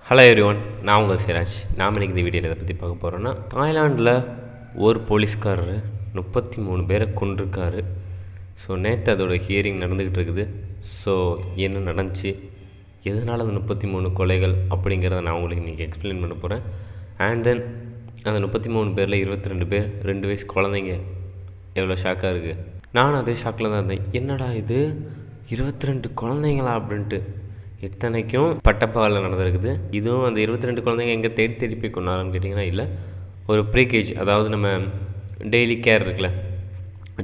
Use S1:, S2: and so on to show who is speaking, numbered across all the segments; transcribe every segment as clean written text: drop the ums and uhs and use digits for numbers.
S1: Hello everyone, நான் உங்கள் சிராஜ். நாம் இன்றைக்கி இந்த வீடியோவில் இதை பற்றி பார்க்க போகிறோன்னா, தாய்லாண்டில் ஒரு போலீஸ்காரர் 33 பேரை கொண்டிருக்காரு. ஸோ நேற்று அதோட ஹியரிங் நடந்துக்கிட்டு இருக்குது. ஸோ என்ன நடந்துச்சு, எதனால் அந்த 33 கொலைகள் அப்படிங்கிறத நான் உங்களுக்கு இன்றைக்கி எக்ஸ்பிளைன் பண்ண போகிறேன். அண்ட் தென் அந்த 33 பேரில் 22 பேர் 2 வயசு குழந்தைங்க. எவ்வளோ ஷாக்காக இருக்குது. நானும் அதே ஷாக்கில் தான் இருந்தேன். என்னடா இது 22 குழந்தைங்களா அப்படின்ட்டு. இத்தனைக்கும் பட்டப்பகலில் நடந்திருக்குது. இதுவும் அந்த 22 குழந்தைங்க எங்கே தேடி போய் கொண்டாடுன்னு கேட்டிங்கன்னா இல்லை, ஒரு ப்ரீகேஜ், அதாவது நம்ம டெய்லி கேர் இருக்குல்ல,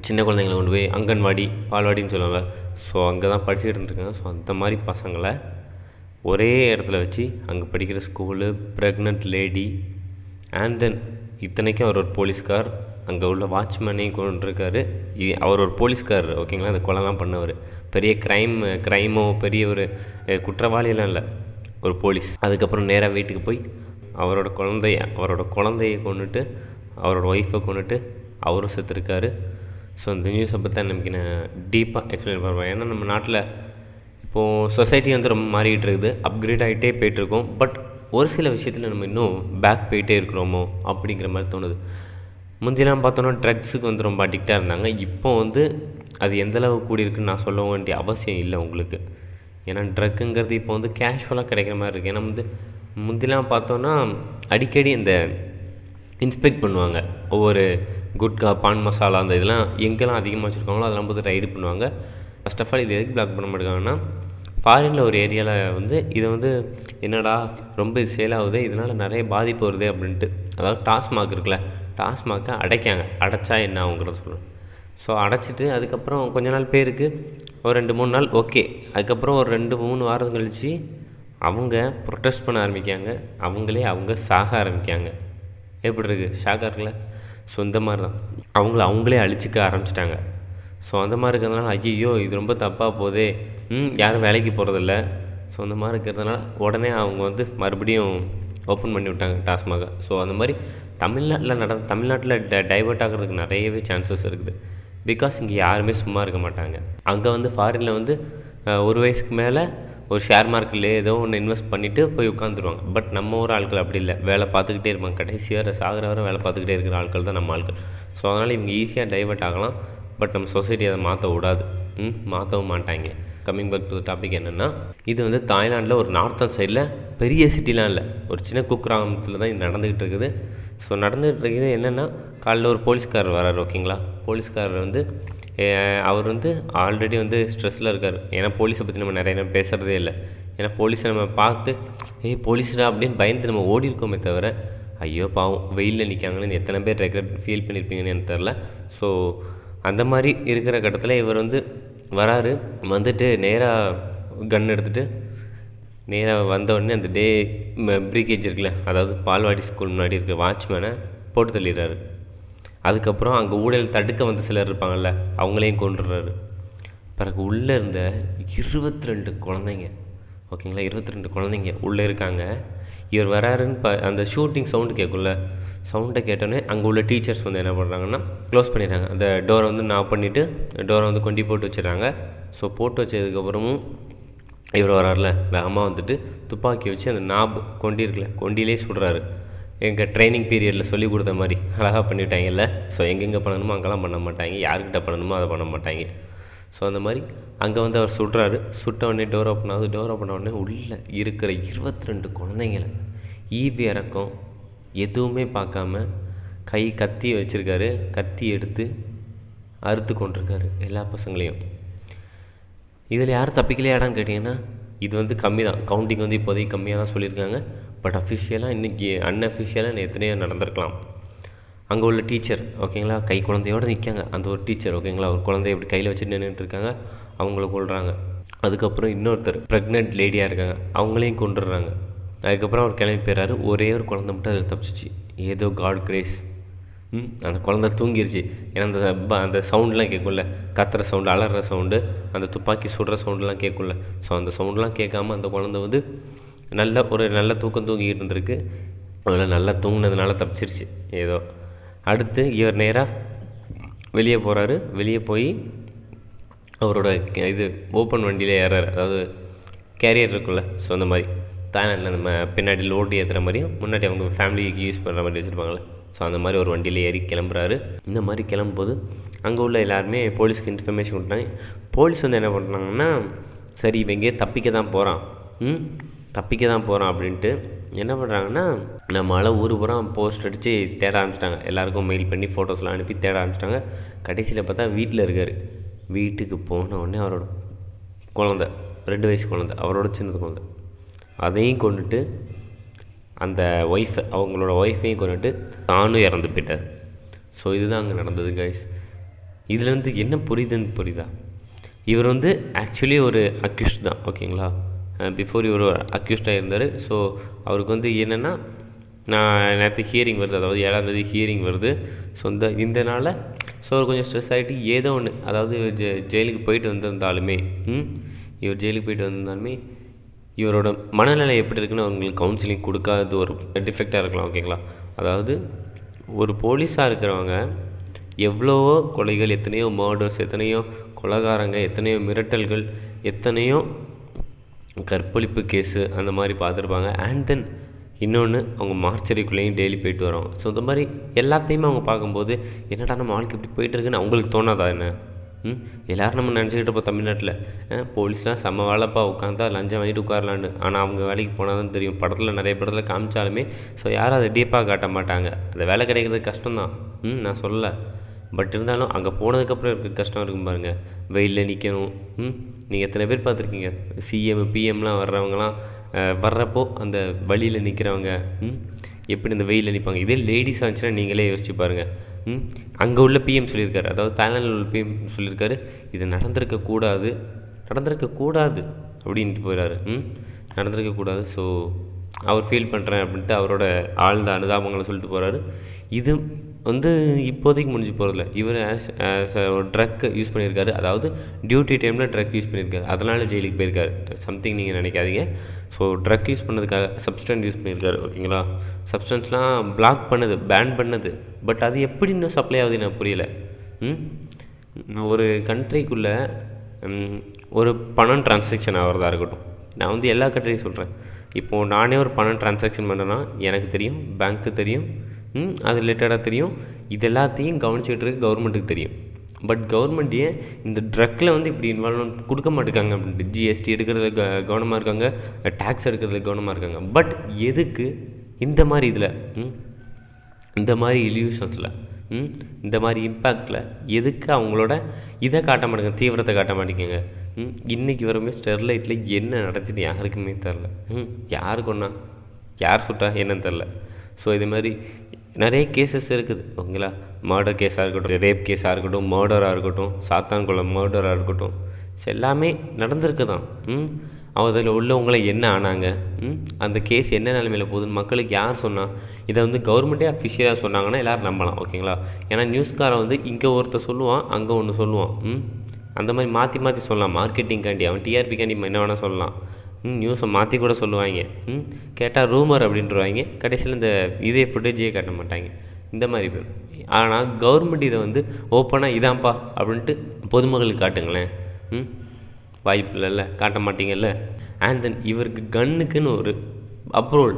S1: சின்ன குழந்தைங்களை கொண்டு போய் அங்கன்வாடி பால்வாடின்னு சொல்லுவாங்க. ஸோ அங்கே தான் படிச்சுக்கிட்டு இருந்துருக்காங்க. ஸோ அந்த மாதிரி பசங்களை ஒரே இடத்துல வச்சு அங்கே படிக்கிற school, pregnant lady, and then இத்தனைக்கும் அவர் ஒரு போலீஸ்கார், அங்கே உள்ள வாட்ச்மேனையும் கொண்டிருக்காரு. அவர் ஒரு போலீஸ்கார், ஓகேங்களா. அந்த கொலைலாம் பண்ணவர் பெரிய க்ரைமோ பெரிய ஒரு குற்றவாளியெல்லாம் இல்லை, ஒரு போலீஸ். அதுக்கப்புறம் நேராக வீட்டுக்கு போய் அவரோட குழந்தைய கொண்டுட்டு அவரோட ஒய்ஃபை கொண்டுட்டு அவரும் செத்துருக்காரு. ஸோ இந்த நியூஸை பற்றி தான் நமக்கு நான் டீப்பாக எக்ஸ்பிளைன் பண்ணுவேன். ஏன்னா நம்ம நாட்டில் இப்போது சொசைட்டி வந்து ரொம்ப மாறிக்கிட்டு இருக்குது, அப்கிரேட் ஆகிட்டே போய்ட்டுருக்கோம். பட் ஒரு சில விஷயத்தில் நம்ம இன்னும் பேக் போயிட்டே இருக்கிறோமோ அப்படிங்கிற மாதிரி தோணுது. முந்திலாம் பார்த்தோன்னா ட்ரக்ஸுக்கு வந்து ரொம்ப அடிக்டாக இருந்தாங்க. இப்போ வந்து அது எந்தளவு கூடியிருக்குன்னு நான் சொல்ல வேண்டிய அவசியம் இல்லை உங்களுக்கு. ஏன்னா ட்ரக்குங்கிறது இப்போ வந்து கேஷுவலாக கிடைக்கிற மாதிரி இருக்குது. ஏன்னா வந்து முந்திலாம் பார்த்தோன்னா அடிக்கடி இந்த இன்ஸ்பெக்ட் பண்ணுவாங்க. ஒவ்வொரு குட்கா, பான் மசாலா, அந்த இதெல்லாம் எங்கெல்லாம் அதிகமாக வச்சுருக்காங்களோ அதெல்லாம் போது ரைடு பண்ணுவாங்க. ஃபர்ஸ்ட் ஆஃப் ஆல் இது எதுக்கு பிளாக் பண்ண மாட்டாங்கன்னா, ஃபாரினில் ஒரு ஏரியாவில் வந்து இதை வந்து என்னடா ரொம்ப இது சேல் ஆகுது, இதனால் நிறைய பாதிப்பு வருது அப்படின்ட்டு, அதாவது டாஸ்மாக் இருக்குல்ல, டாஸ்மாக்கை அடைச்சா என்ன ஆகுங்கிறத சொல்கிறேன். ஸோ அடைச்சிட்டு அதுக்கப்புறம் கொஞ்ச நாள் பேருக்கு ஒரு 2-3 நாள் ஓகே, அதுக்கப்புறம் ஒரு 2-3 வாரம் கழித்து அவங்க ப்ரொட்டஸ்ட் பண்ண ஆரம்பிக்காங்க, அவங்க சாக ஆரம்பிக்காங்க. எப்படி இருக்குது, ஷாக்காக இருக்குல்ல. ஸோ இந்த மாதிரி தான் அவங்களே அழிச்சிக்க ஆரம்பிச்சிட்டாங்க. ஸோ அந்த மாதிரி இருக்கிறதுனால ஐயோ இது ரொம்ப தப்பாக போதே, யாரும் வேலைக்கு போகிறதில்ல. ஸோ அந்த மாதிரி இருக்கிறதுனால உடனே அவங்க வந்து மறுபடியும் ஓப்பன் பண்ணி விட்டாங்க டாஸ்மாக. ஸோ அந்த மாதிரி தமிழ்நாட்டில் டைவர்ட் ஆகிறதுக்கு நிறையவே சான்சஸ் இருக்குது. பிகாஸ் இங்கே யாருமே சும்மா இருக்க மாட்டாங்க. அங்கே வந்து ஃபாரினில் வந்து ஒரு வயசுக்கு மேலே ஒரு ஷேர் மார்க்கெட்லேயே ஏதோ ஒன்று இன்வெஸ்ட் பண்ணிவிட்டு போய் உட்காந்துருவாங்க. பட் நம்ம ஊர் ஆட்கள் அப்படி இல்லை, வேலை பார்த்துக்கிட்டே இருப்பாங்க. கடைசி வரை சாகிற வரை வேலை பார்த்துக்கிட்டே இருக்கிற ஆட்கள் தான் நம்ம ஆட்கள். ஸோ அதனால் இவங்க ஈஸியாக டைவர்ட் ஆகலாம். பட் நம்ம சொசைட்டி அதை மாற்ற விடாது, மாற்றவும் மாட்டாங்க. Coming back to the topic என்னென்னா, இது வந்து தாய்லாண்டில் ஒரு நார்த்தன் சைடில், பெரிய சிட்டிலாம் இல்லை, ஒரு சின்ன குக்கிராமத்தில் தான் இது நடந்துக்கிட்டு இருக்குது. ஸோ நடந்துகிட்டு இருக்குது என்னென்னா, காலைல ஒரு போலீஸ்காரர் வராரு, ஓகேங்களா. போலீஸ்காரர் வந்து அவர் வந்து ஆல்ரெடி வந்து ஸ்ட்ரெஸ்ஸில் இருக்கார். ஏன்னா போலீஸை பற்றி நம்ம நிறைய நேரம் பேசுகிறதே இல்லை. ஏன்னா போலீஸை நம்ம பார்த்து போலீஸ்டா அப்படின்னு பயந்து நம்ம ஓடி இருக்கோமே தவிர, ஐயோ பாவம் வெயிலில் நிற்காங்கன்னு எத்தனை பேர் ரெக்ரெட் ஃபீல் பண்ணியிருப்பீங்கன்னு எனக்கு தெரில. ஸோ அந்த மாதிரி இருக்கிற கட்டத்தில் இவர் வந்து வராரு. வந்துட்டு நேராக கன் எடுத்துகிட்டு நேராக வந்தவுடனே அந்த ப்ரீகேஜ் இருக்குல்ல, அதாவது பால்வாடி ஸ்கூல் முன்னாடி இருக்கிற வாட்ச்மேனை போட்டு தள்ளிடுறாரு. அதுக்கப்புறம் அங்கே ஊழல் தடுக்க வந்து சிலர் இருப்பாங்கள்ல, அவங்களையும் கொண்டுடுறாரு. பிறகு உள்ளே இருந்த 22 குழந்தைங்க, ஓகேங்களா, 22 குழந்தைங்க உள்ளே இருக்காங்க. இவர் வராருன்னு அந்த ஷூட்டிங் சவுண்டு கேட்கும்ல, சவுண்டை கேட்டோன்னே அங்கே உள்ள டீச்சர்ஸ் வந்து என்ன பண்ணுறாங்கன்னா க்ளோஸ் பண்ணிடுறாங்க. அந்த டோரை வந்து நாக் பண்ணிவிட்டு டோரை வந்து கொண்டி போட்டு வச்சிடறாங்க. ஸோ போட்டு வச்சதுக்கப்புறமும் இவர் வராருல, வேகமாக வந்துட்டு துப்பாக்கி வச்சு அந்த கொண்டி இருக்குல்ல, கொண்டிலே சுடுறாரு. எங்கள் ட்ரைனிங் பீரியடில் சொல்லி கொடுத்த மாதிரி அழகாக பண்ணிவிட்டாங்கல்ல. ஸோ எங்கெங்கே பண்ணணுமோ அங்கெல்லாம் பண்ண மாட்டாங்க, யார்கிட்ட பண்ணணுமோ அதை பண்ண மாட்டாங்க. ஸோ அந்த மாதிரி அங்கே வந்து அவர் சுடுறாரு. சுட்ட உடனே டோர் ஓப்பன் ஆகுது. டோர் ஓப்பன் உடனே உள்ளே இருக்கிற 22 குழந்தைங்கள ஈவி இறக்கம் எதுவுமே பார்க்காம கத்தி வச்சுருக்காரு. கத்தி எடுத்து அறுத்து கொண்டிருக்காரு எல்லா பசங்களையும். இதில் யாரும் தப்பிக்கலையாடான்னு கேட்டிங்கன்னா, இது வந்து கம்மி தான், கவுண்டிங் வந்து இப்போதைக்கு கம்மியாக தான் சொல்லியிருக்காங்க. பட் அஃபிஷியலாக இன்றைக்கி அன்அஃபிஷியலாக எத்தனையோ நடந்திருக்கலாம். அங்கே உள்ள டீச்சர், ஓகேங்களா, கை குழந்தையோடு நிற்காங்க. அந்த ஒரு டீச்சர், ஓகேங்களா, ஒரு குழந்தைய இப்படி கையில் வச்சுட்டு நின்றுட்டு இருக்காங்க, அவங்கள கொள்கிறாங்க. அதுக்கப்புறம் இன்னொருத்தர் ப்ரெக்னென்ட் லேடியாக இருக்காங்க, அவங்களையும் கொண்டுடுறாங்க. அதுக்கப்புறம் அவர் கிளம்பி போயிடுறாரு. ஒரே ஒரு குழந்தை மட்டும் அதில் தப்பிச்சிச்சு, ஏதோ காட் கிரேஸ். அந்த குழந்தை தூங்கிருச்சு. ஏன்னா அந்த சவுண்டெலாம் கேட்கும்ல, கத்துற சவுண்டு, அலற சவுண்டு, அந்த துப்பாக்கி சுடுற சவுண்டெலாம் கேட்கும்ல. ஸோ அந்த சவுண்டெலாம் கேட்காம அந்த குழந்தை வந்து நல்ல தூக்கம் தூங்கிக்கிட்டு இருந்திருக்கு. அதில் நல்லா தூங்கினதுனால தப்பிச்சிருச்சு ஏதோ. அடுத்து இவர் நேராக வெளியே போகிறாரு. வெளியே போய் அவரோட இது ஓப்பன் வண்டியில் ஏறாரு, அதாவது கேரியர் இருக்குல்ல. ஸோ அந்த மாதிரி தாய்லாண்டில் நம்ம பின்னாடி லோடு ஏற்றுற மாதிரியும் முன்னாடி அவங்க ஃபேமிலிக்கு யூஸ் பண்ணுற மாதிரி வச்சுருப்பாங்களே, ஸோ அந்த மாதிரி ஒரு வண்டியில் ஏறி கிளம்புறாரு. இந்த மாதிரி கிளம்பும்போது அங்கே உள்ள எல்லாருமே போலீஸ்க்கு இன்ஃபர்மேஷன் கொடுத்தாங்க. போலீஸ் வந்து என்ன பண்ணுறாங்கன்னா, சரி இவன் எங்கேயே தப்பிக்க தான் போகிறான், தப்பிக்க தான் போகிறான் அப்படின்ட்டு என்ன பண்ணுறாங்கன்னா, நம்மளால் ஊர் பூரா போஸ்ட் அடித்து தேட ஆரம்பிச்சிட்டாங்க. எல்லாேருக்கும் மெயில் பண்ணி ஃபோட்டோஸ்லாம் அனுப்பி தேட ஆரம்பிச்சிட்டாங்க. கடைசியில் பார்த்தா வீட்டில் இருக்கார். வீட்டுக்கு போன உடனே அவரோட குழந்த, 2 வயசு குழந்த, அவரோட சின்னது குழந்த, அதையும் கொண்டுட்டு அந்த ஒய்ஃபை, அவங்களோட ஒய்ஃபையும் கொண்டுட்டு தானும் இறந்து போயிட்டார். ஸோ இதுதான் அங்கே நடந்தது கைஸ். இதுலேருந்து என்ன புரியுதா, இவர் வந்து ஆக்சுவலி ஒரு அக்யூஸ்ட் தான், ஓகேங்களா. பிஃபோர் இவர் அக்யூஸ்டாக இருந்தார். ஸோ அவருக்கு வந்து என்னென்னா, நான் நேற்று ஹியரிங் வருது, அதாவது 7ஆம் தேதி ஹியரிங் வருது. ஸோ இந்த நாளில் ஸோ அவர் கொஞ்சம் ஸ்ட்ரெஸ் ஆகிட்டு ஏதோ ஒன்று, அதாவது ஜெயிலுக்கு போயிட்டு வந்திருந்தாலுமே இவர் ஜெயிலுக்கு போயிட்டு வந்திருந்தாலுமே இவரோட மனநிலை எப்படி இருக்குன்னு அவங்களுக்கு கவுன்சிலிங் கொடுக்காத ஒரு டிஃபெக்டாக இருக்கலாம், ஓகேங்களா. அதாவது ஒரு போலீஸாக இருக்கிறவங்க எவ்வளவோ கொலைகள், எத்தனையோ மர்டர்ஸ், எத்தனையோ கொலைகாரங்க, எத்தனையோ மிரட்டல்கள், எத்தனையோ கற்பழிப்பு கேஸு அந்த மாதிரி பார்த்துருப்பாங்க. அண்ட் தென் இன்னொன்று, அவங்க மார்ச்சரிக்குள்ளேயும் டெய்லி போயிட்டு வரோம். ஸோ இந்த மாதிரி எல்லாத்தையுமே அவங்க பார்க்கும்போது என்னடா நம்ம வாழ்க்கை இப்படி போயிட்டுருக்குன்னு அவங்களுக்கு தோணாதா என்ன? எல்லோரும் நம்ம நினச்சிக்கிட்டு இருப்போம் தமிழ்நாட்டில் போலீஸ்லாம் செம்ம வேலைப்பா, உட்காந்தா லஞ்சம் வாங்கிட்டு உட்காரலான்னு. ஆனால் அவங்க வேலைக்கு போனால் தான் தெரியும். படத்தில் நிறைய படத்தில் காமிச்சாலுமே ஸோ யாரும் அதை டீப்பாக காட்ட மாட்டாங்க. அந்த வேலை கிடைக்கிறது கஷ்டம்தான், நான் சொல்லலை. பட் இருந்தாலும் அங்கே போனதுக்கப்புறம் இருக்க கஷ்டம் இருக்கும் பாருங்கள். வெயிலில் நிற்கணும். நீங்கள் எத்தனை பேர் பார்த்துருக்கீங்க, சிஎம் பிஎம்லாம் வர்றவங்களாம் வர்றப்போ அந்த வழியில் நிற்கிறவங்க எப்படி இந்த வெயிலில் நிற்பாங்க. இதே லேடிஸாக இருந்துச்சுன்னா நீங்களே யோசிச்சு பாருங்கள். அங்கே உள்ள பிஎம் சொல்லியிருக்காரு, அதாவது தாய்லாண்டில் உள்ள பிஎம் சொல்லியிருக்காரு, இது நடந்திருக்கக்கூடாது அப்படின்ட்டு போயிடாரு. நடந்திருக்கக்கூடாது. ஸோ அவர் ஃபீல் பண்ணுறேன் அப்படின்ட்டு அவரோட ஆழ்ந்த அனுதாபங்களை சொல்லிட்டு போகிறாரு. இது வந்து இப்போதைக்கு முடிஞ்சு போகிறதில்ல. இவர் ஒரு ட்ரக் யூஸ் பண்ணியிருக்காரு, அதாவது டியூட்டி டைமில் ட்ரக் யூஸ் பண்ணியிருக்காரு, அதனால் ஜெயிலுக்கு போயிருக்காரு. சம்திங் நீங்கள் நினைக்காதீங்க. ஸோ ட்ரக் யூஸ் பண்ணதுக்காக சப்ஸ்டன்ஸ் யூஸ் பண்ணியிருக்காரு, ஓகேங்களா. சப்ஸ்டன்ஸ்லாம் பிளாக் பண்ணது, பேன் பண்ணது. பட் அது எப்படி இன்னும் சப்ளை ஆகுது எனக்கு புரியல. ஒரு கண்ட்ரிக்குள்ளே ஒரு பணம் ட்ரான்சாக்ஷன் ஆகிறதா இருக்கட்டும், நான் வந்து எல்லா கண்ட்ரியும் சொல்கிறேன். இப்போது நானே ஒரு பணம் ட்ரான்சாக்ஷன் பண்ணுறேன்னா எனக்கு தெரியும், பேங்க்கு தெரியும், அது ரிலேட்டடாக தெரியும். இது எல்லாத்தையும் கவனிச்சுக்கிட்டு இருக்க கவர்மெண்ட்டுக்கு தெரியும். பட் கவர்மெண்ட் ஏன் இந்த ட்ரக்கில் வந்து இப்படி இன்வால்வ்மெண்ட் கொடுக்க மாட்டேங்காங்க அப்படின்ட்டு ஜிஎஸ்டி எடுக்கிறதுல கவனமாக இருக்காங்க, டேக்ஸ் எடுக்கிறதுல கவனமாக இருக்காங்க. பட் எதுக்கு இந்த மாதிரி இதில் இந்த மாதிரி இல்யூஷன்ஸில் இந்த மாதிரி இம்பேக்டில் எதுக்கு அவங்களோட இதை காட்ட மாட்டேங்க, தீவிரத்தை காட்ட மாட்டேங்க. இன்றைக்கி வரமே ஸ்டெர்லைட்டில் என்ன நடந்துச்சுன்னு யாருக்குமே தெரில. யார் கொண்டா, யார் சுட்டா என்னன்னு தெரில. ஸோ இது மாதிரி நிறைய கேசஸ் இருக்குது, ஓகேங்களா. மர்டர் கேஸாக இருக்கட்டும், ரேப் கேஸாக இருக்கட்டும், மர்டராக இருக்கட்டும், சாத்தான் கொலை மர்டராக இருக்கட்டும், எல்லாமே நடந்திருக்கு தான். அதில் உள்ளவங்கள என்ன ஆனாங்க, அந்த கேஸ் என்ன நிலைமையில் போகுதுன்னு மக்களுக்கு யார் சொன்னால்? இதை வந்து கவர்மெண்ட்டே அஃபிஷியலாக சொன்னாங்கன்னா எல்லோரும் நம்பலாம், ஓகேங்களா. ஏன்னா நியூஸ்காரன் வந்து இங்கே ஒருத்தர் சொல்லுவான், அங்கே ஒன்று சொல்லுவான். அந்த மாதிரி மாற்றி சொல்லலாம். மார்க்கெட்டிங்காண்டி, அவன் டிஆர்பிக்காண்டி என்ன வேணால் சொல்லலாம். நியூஸை மாற்றி கூட சொல்லுவாங்க. கேட்டால் ரூமர் அப்படின்ட்டுருவாங்க. கடைசியில் இந்த இதே ஃபுட்டேஜே காட்ட மாட்டாங்க. இந்த மாதிரி பேர். ஆனால் கவர்மெண்ட் இதை வந்து ஓப்பனாக இதான்ப்பா அப்படின்ட்டு பொதுமக்களுக்கு காட்டுங்களேன். வாய்ப்பு இல்லைல்ல, காட்ட மாட்டீங்கல்ல. அண்ட் தென் இவருக்கு கன்னுக்குன்னு ஒரு அப்ரூவல்,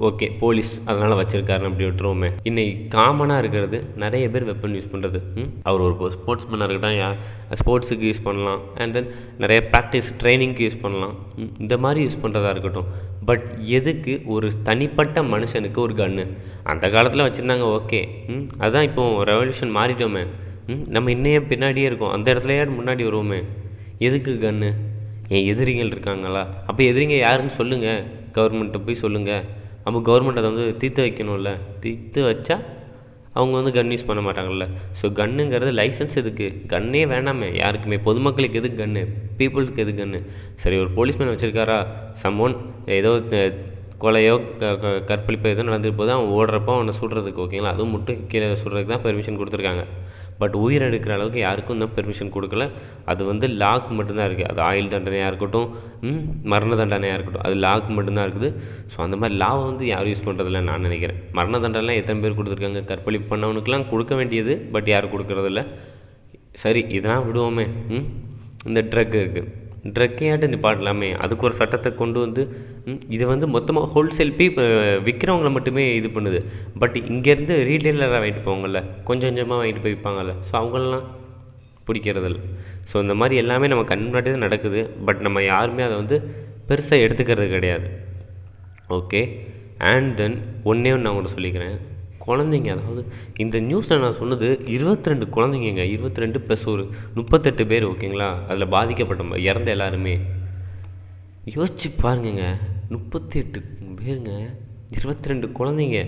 S1: ஓகே போலீஸ் அதனால் வச்சுருக்காருன்னு அப்படி விட்டுருவோமே. இன்றைக்கி காமனாக இருக்கிறது நிறைய பேர் வெப்பன் யூஸ் பண்ணுறது. அவர் ஒரு ஸ்போர்ட்ஸ் மேனாக இருக்கட்டும், ஸ்போர்ட்ஸுக்கு யூஸ் பண்ணலாம். அண்ட் தென் நிறைய ப்ராக்டிஸ் ட்ரைனிங்க்கு யூஸ் பண்ணலாம். இந்த மாதிரி யூஸ் பண்ணுறதா இருக்கட்டும். பட் எதுக்கு ஒரு தனிப்பட்ட மனுஷனுக்கு ஒரு கன்று? அந்த காலத்தில் வச்சுருந்தாங்க, ஓகே. அதுதான் இப்போது ரெவல்யூஷன் மாறிட்டோமே. நம்ம இன்னையே பின்னாடியே இருக்கோம், அந்த இடத்துலையே முன்னாடி வருவோமே. எதுக்கு கன்று? என் எதிரிகள் இருக்காங்களா? அப்போ எதிரிங்க யாருன்னு சொல்லுங்கள், கவர்மெண்ட்டை போய் சொல்லுங்கள். அப்போ கவர்மெண்ட் அதை வந்து தீர்த்து வைக்கணும்ல. தீர்த்து வச்சா அவங்க வந்து கன் யூஸ் பண்ண மாட்டாங்கல்ல. ஸோ கன்னுங்கிறது லைசன்ஸ் எதுக்கு? கன்னே வேணாமே யாருக்குமே. பொதுமக்களுக்கு எதுக்கு கன்று? பீப்புளுக்கு எதுக்கு கன்று? சரி, ஒரு போலீஸ்மேன் வச்சுருக்காரா, சம்மோன் ஏதோ கொலையோ கற்பழிப்போ ஏதோ நடந்துட்டு போது அவன் ஓடுறப்போ அவனை சுடுறதுக்கு, ஓகேங்களா. அதுவும் மட்டும் கீழே சுடுறதுக்கு தான் பெர்மிஷன் கொடுத்துருக்காங்க. பட் உயிர் எடுக்கிற அளவுக்கு யாருக்கும் தான் பெர்மிஷன் கொடுக்கல. அது வந்து லாக்கு மட்டும்தான் இருக்குது. அது ஆயுள் தண்டனையாக இருக்கட்டும், மரண தண்டனையாக இருக்கட்டும், அது லாக்கு மட்டும்தான் இருக்குது. ஸோ அந்த மாதிரி லாவை வந்து யாரும் யூஸ் பண்ணுறதில்ல நான் நினைக்கிறேன். மரண தண்டனைலாம் எத்தனை பேர் கொடுத்துருக்காங்க? கற்பழிப்பு பண்ணவனுக்கெலாம் கொடுக்க வேண்டியது, பட் யாரும் கொடுக்குறதில்ல. சரி, இதெல்லாம் விடுவோமே. இந்த ட்ரக் இருக்குது, ட்ரக்கையாட்டு நிப்பாட்டலாமே. அதுக்கு ஒரு சட்டத்தை கொண்டு வந்து இது வந்து மொத்தமாக ஹோல்சேல் விற்கிறவங்கள மட்டுமே இது பண்ணுது. பட் இங்கேருந்து ரீட்டெயிலராக வாங்கிட்டு போவாங்கள்ல, கொஞ்சம் கொஞ்சமாக வாங்கிட்டு போய் விற்பாங்கல்ல, ஸோ அவங்களெலாம் பிடிக்கிறதில்ல. ஸோ இந்த மாதிரி எல்லாமே நம்ம கண் முன்னாடி தான் நடக்குது. பட் நம்ம யாருமே அதை வந்து பெருசாக எடுத்துக்கிறது கிடையாது. ஓகே, அண்ட் தென் ஒன்றே நான் உங்கள்கிட்ட சொல்லிக்கிறேன். குழந்தைங்க, அதாவது இந்த நியூஸில் நான் சொன்னது 22 குழந்தைங்க, 22 ப்ளஸ் ஒரு 38 பேர், ஓகேங்களா? அதில் பாதிக்கப்பட்ட இறந்த எல்லாருமே யோசிச்சு பாருங்கங்க. 38 பேருங்க, 22 குழந்தைங்க.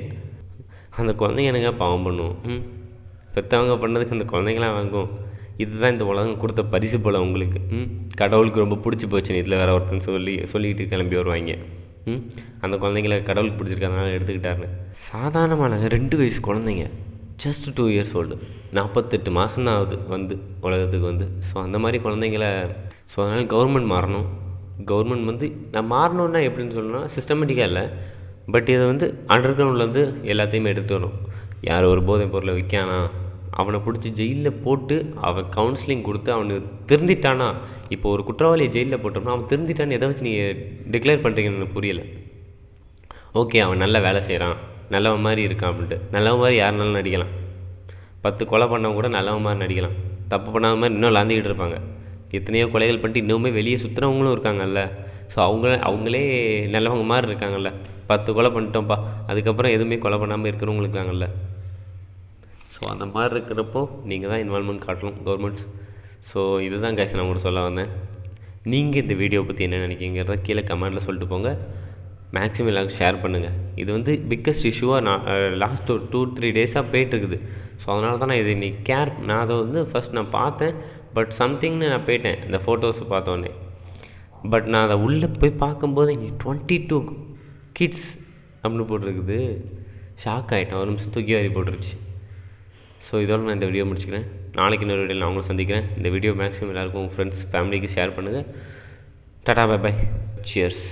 S1: அந்த குழந்தைங்க என்னங்க பாவம் பண்ணும்? பெற்றவங்க பண்ணதுக்கு அந்த குழந்தைங்களாம் வாங்கும். இதுதான் இந்த உலகம் கொடுத்த பரிசு போல் உங்களுக்கு. கடவுளுக்கு ரொம்ப பிடிச்சி போச்சுன்னு இதில் வேறு ஒருத்தன் சொல்லிக்கிட்டு கிளம்பி வருவாங்க. அந்த குழந்தைங்கள கடவுளுக்கு பிடிச்சிருக்கிறதுனால எடுத்துக்கிட்டாருன்னு. சாதாரணமானங்க 2 வயசு குழந்தைங்க, ஜஸ்ட் 2 இயர்ஸ் ஓல்டு, 48 மாதம் தான் ஆகுது வந்து உலகத்துக்கு வந்து. ஸோ அந்த மாதிரி குழந்தைங்கள, ஸோ அதனால் கவர்மெண்ட் மாறணும். கவர்மெண்ட் வந்து நான் மாறணுன்னா எப்படின்னு சொல்லணும்னா சிஸ்டமேட்டிக்காக இல்லை, பட் இதை வந்து அண்டர் கிரவுண்ட்லேருந்து எல்லாத்தையுமே எடுத்து வரும். யார் ஒரு போதைப் பொருளை விற்கானா அவனை பிடிச்சி ஜெயிலில் போட்டு அவன் கவுன்சிலிங் கொடுத்து அவனுக்கு திருந்திட்டானா. இப்போ ஒரு குற்றவாளியை ஜெயிலில் போட்டோம்னா அவன் திருந்திட்டான்னு எதை வச்சு நீங்கள் டிக்ளேர் பண்ணுறீங்கன்னு எனக்கு புரியலை. ஓகே, அவன் நல்ல வேலை செய்கிறான், நல்லவன் மாதிரி இருக்கான் அப்படின்ட்டு. நல்லவன் மாதிரி யாருனாலும் நடிக்கலாம். 10 கொலை பண்ணவங்க கூட நல்லவன் மாதிரி நடிக்கலாம். தப்பு பண்ணாத மாதிரி இன்னும் லாந்திக்கிட்டு இருப்பாங்க. எத்தனையோ கொலைகள் பண்ணிட்டு இன்னுமே வெளியே சுற்றுறவங்களும் இருக்காங்கல்ல. ஸோ அவங்களே நல்லவங்க மாதிரி இருக்காங்கல்ல. 10 கொலை பண்ணிட்டோம்ப்பா, அதுக்கப்புறம் எதுவுமே கொலை பண்ணாமல் இருக்கிறவங்க இருக்காங்கல்ல. ஸோ அந்த மாதிரி இருக்கிறப்போ நீங்கள் தான் இன்வால்மெண்ட் காட்டணும், கவர்மெண்ட்ஸ். ஸோ இதுதான் கைஸ் நான் உங்களுக்கு சொல்ல வந்தேன். நீங்கள் இந்த வீடியோ பற்றி என்ன நினைக்கிங்கிறத கீழே கமெண்ட்டில் சொல்லிட்டு போங்க. மேக்ஸிமம் எல்லாருக்கும் ஷேர் பண்ணுங்கள். இது வந்து பிக்கஸ்ட் இஷ்யூவாக நான் லாஸ்ட் ஒரு 2-3 டேஸாக போயிட்டுருக்குது. ஸோ அதனால தான் நான் இது இன்றைக்கி நான் அதை வந்து ஃபஸ்ட் நான் பார்த்தேன். பட் சம்திங்னு நான் போயிட்டேன் இந்த ஃபோட்டோஸை பார்த்தோன்னே. பட் நான் அதை உள்ளே போய் பார்க்கும்போது இங்கே 22 கிட்ஸ் அப்படின்னு போட்டிருக்குது. ஷாக் ஆகிட்டேன். ஒரு நிமிஷம் தூக்கி வாரி போட்டுருச்சு. ஸோ இதோட நான் இந்த வீடியோ முடிச்சுக்கிறேன். நாளைக்கு இன்னொரு வீடியோவில் நான் உங்களை சந்திக்கிறேன். இந்த வீடியோ மேக்ஸிமம் எல்லாருக்கும் உங்கள் ஃப்ரெண்ட்ஸ் ஃபேமிலிக்கு ஷேர் பண்ணுங்கள். Tata, bye bye, cheers.